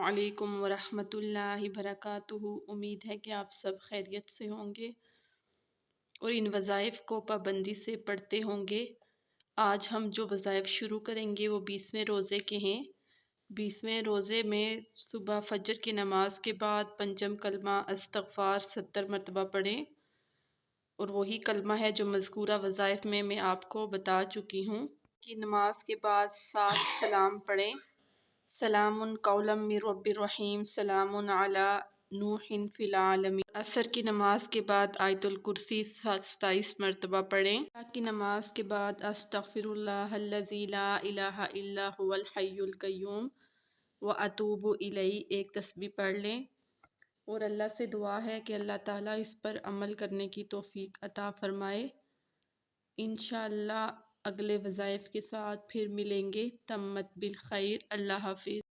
अलैकुम वरहमतुल्लाहि वबरकातुहू। उम्मीद है कि आप सब खैरियत से होंगे और इन वज़ाइफ को पाबंदी से पढ़ते होंगे। आज हम जो वज़ाइफ शुरू करेंगे वो 20वें रोज़े के हैं। 20वें रोज़े में सुबह फजर की नमाज के बाद पंचम कलमा इस्तग़फ़ार 70 मरतबा पढ़ें और वही कलमा है जो मज़कूरा वज़ाइफ में मैं आपको बता चुकी हूँ। कि नमाज के बाद 7 सलाम पढ़ें। सलामुन कौलम मिर रब्बिर रहीम, सलामुन अला नूहिन फिल आलमीन। असर की नमाज के बाद आयतुल कुर्सी 27 मरतबा पढ़ें। की नमाज के बाद अस्तग़फिरुल्लाहल्लज़ी ला इलाहा इल्ला हुवल हय्युल क़य्यूम व अतूबु इलैही एक तस्बीह पढ़ लें। और अल्लाह से दुआ है कि अल्लाह ताला इस पर अमल करने की तौफीक अता फ़रमाए। इंशाअल्लाह अगले वज़ाइफ के साथ फिर मिलेंगे। तम्मत बिल खैर। अल्लाह हाफ़िज़।